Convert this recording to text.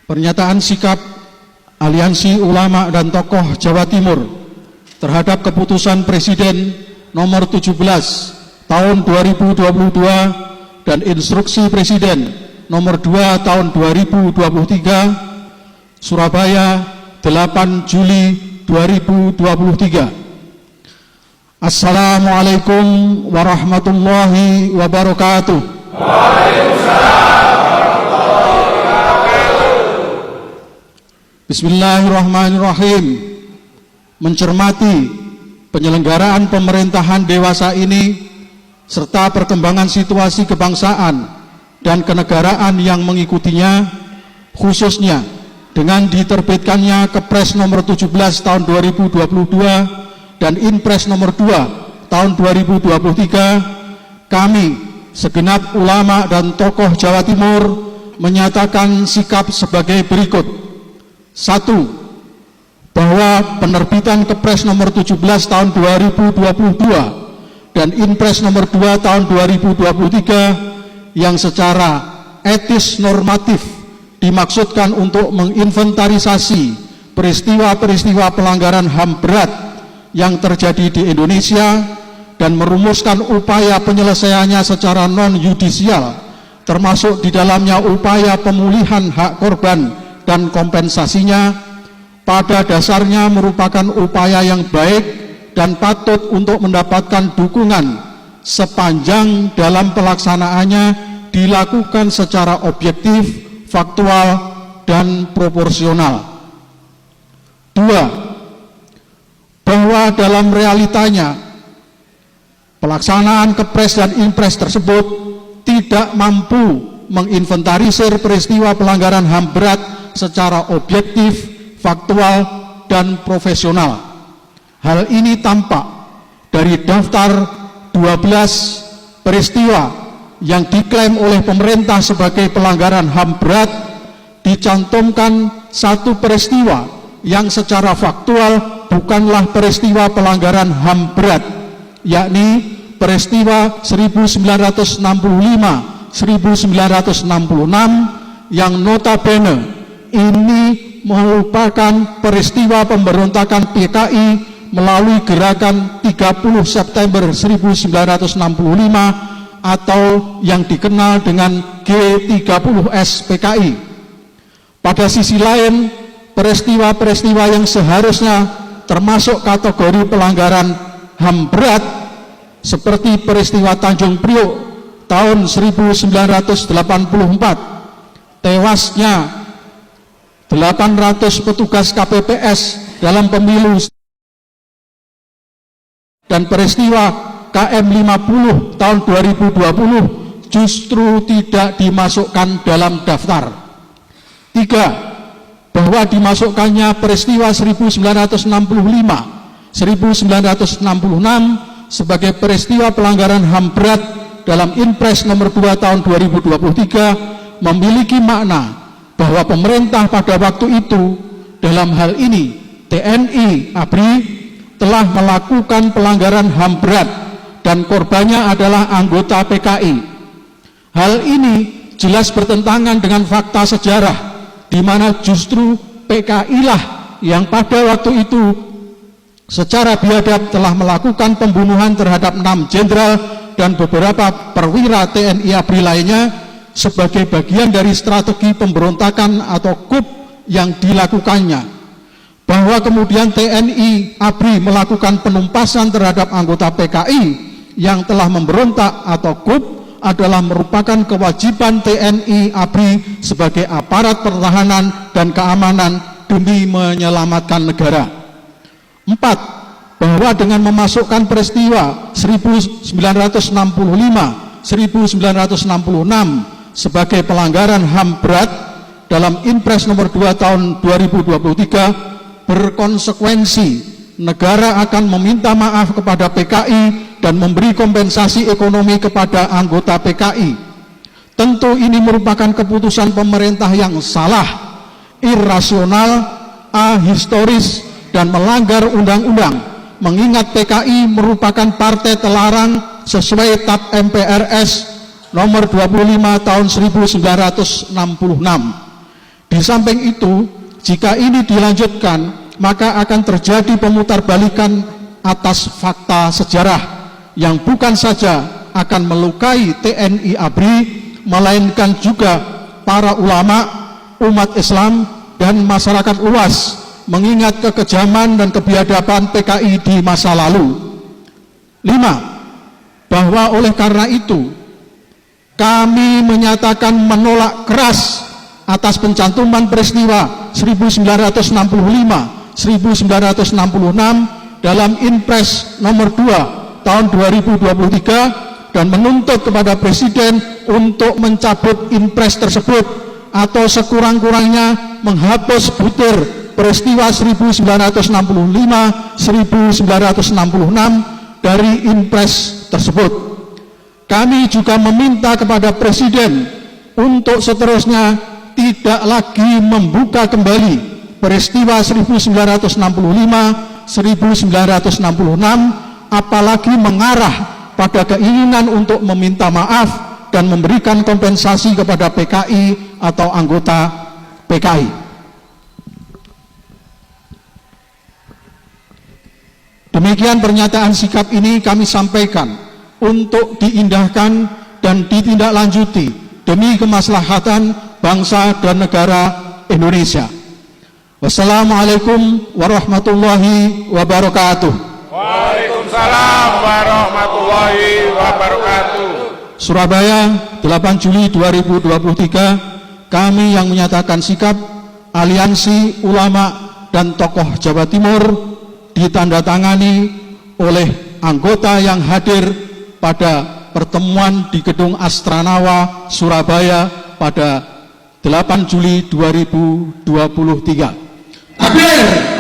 Pernyataan sikap Aliansi Ulama dan Tokoh Jawa Timur terhadap keputusan Presiden nomor 17 tahun 2022 dan instruksi Presiden nomor 2 tahun 2023 Surabaya 8 Juli 2023. Assalamualaikum warahmatullahi wabarakatuh. Bismillahirrahmanirrahim. Mencermati penyelenggaraan pemerintahan dewasa ini serta perkembangan situasi kebangsaan dan kenegaraan yang mengikutinya, khususnya dengan diterbitkannya Kepres nomor 17 tahun 2022 dan Inpres nomor 2 tahun 2023, kami segenap ulama dan tokoh Jawa Timur menyatakan sikap sebagai berikut. 1. Bahwa penerbitan Kepres nomor 17 tahun 2022 dan Inpres nomor 2 tahun 2023 yang secara etis normatif dimaksudkan untuk menginventarisasi peristiwa-peristiwa pelanggaran HAM berat yang terjadi di Indonesia dan merumuskan upaya penyelesaiannya secara non-yudisial, termasuk di dalamnya upaya pemulihan hak korban dan kompensasinya, pada dasarnya merupakan upaya yang baik dan patut untuk mendapatkan dukungan sepanjang dalam pelaksanaannya dilakukan secara objektif, faktual, dan proporsional. 2. Bahwa dalam realitanya pelaksanaan Kepres dan Inpres tersebut tidak mampu menginventarisir peristiwa pelanggaran HAM berat secara objektif, faktual, dan profesional. Hal ini tampak dari daftar 12 peristiwa yang diklaim oleh pemerintah sebagai pelanggaran HAM berat. Dicantumkan satu peristiwa yang secara faktual bukanlah peristiwa pelanggaran HAM berat, yakni peristiwa 1965, 1966 yang notabene ini merupakan peristiwa pemberontakan PKI melalui gerakan 30 September 1965 atau yang dikenal dengan G30S PKI. Pada sisi lain, peristiwa-peristiwa yang seharusnya termasuk kategori pelanggaran HAM berat seperti peristiwa Tanjung Priok tahun 1984, tewasnya 800 petugas KPPS dalam pemilu, dan peristiwa KM 50 tahun 2020 justru tidak dimasukkan dalam daftar. 3. Bahwa dimasukkannya peristiwa 1965, 1966 sebagai peristiwa pelanggaran HAM berat dalam Inpres nomor 2 tahun 2023 memiliki makna bahwa pemerintah pada waktu itu, dalam hal ini TNI ABRI, telah melakukan pelanggaran HAM berat dan korbannya adalah anggota PKI. Hal ini jelas bertentangan dengan fakta sejarah, di mana justru PKI lah yang pada waktu itu secara biadab telah melakukan pembunuhan terhadap 6 jenderal dan beberapa perwira TNI ABRI lainnya sebagai bagian dari strategi pemberontakan atau KUP yang dilakukannya. Bahwa kemudian TNI ABRI melakukan penumpasan terhadap anggota PKI yang telah memberontak atau KUP adalah merupakan kewajiban TNI ABRI sebagai aparat pertahanan dan keamanan demi menyelamatkan negara. 4. Bahwa dengan memasukkan peristiwa 1965, 1966 sebagai pelanggaran HAM berat dalam Inpres nomor 2 tahun 2023, berkonsekuensi negara akan meminta maaf kepada PKI dan memberi kompensasi ekonomi kepada anggota PKI. Tentu ini merupakan keputusan pemerintah yang salah, irasional, ahistoris, dan melanggar undang-undang, mengingat PKI merupakan partai terlarang sesuai TAP MPRS nomor 25 tahun 1966. Di samping itu, jika ini dilanjutkan, maka akan terjadi pemutarbalikan atas fakta sejarah yang bukan saja akan melukai TNI ABRI, melainkan juga para ulama, umat Islam, dan masyarakat luas, mengingat kekejaman dan kebiadaban PKI di masa lalu. 5. Bahwa oleh karena itu, kami menyatakan menolak keras atas pencantuman peristiwa 1965, 1966 dalam Inpres nomor 2 tahun 2023 dan menuntut kepada Presiden untuk mencabut Inpres tersebut atau sekurang-kurangnya menghapus butir peristiwa 1965, 1966 dari Inpres tersebut. Kami juga meminta kepada Presiden untuk seterusnya tidak lagi membuka kembali peristiwa 1965, 1966, apalagi mengarah pada keinginan untuk meminta maaf dan memberikan kompensasi kepada PKI atau anggota PKI. Demikian pernyataan sikap ini kami sampaikan untuk diindahkan dan ditindaklanjuti demi kemaslahatan bangsa dan negara Indonesia. Wassalamualaikum warahmatullahi wabarakatuh. Waalaikumsalam warahmatullahi wabarakatuh. Surabaya, 8 Juli 2023, kami yang menyatakan sikap Aliansi Ulama dan Tokoh Jawa Timur ditandatangani oleh anggota yang hadir pada pertemuan di Gedung Astranawa, Surabaya pada 8 Juli 2023. Takbir!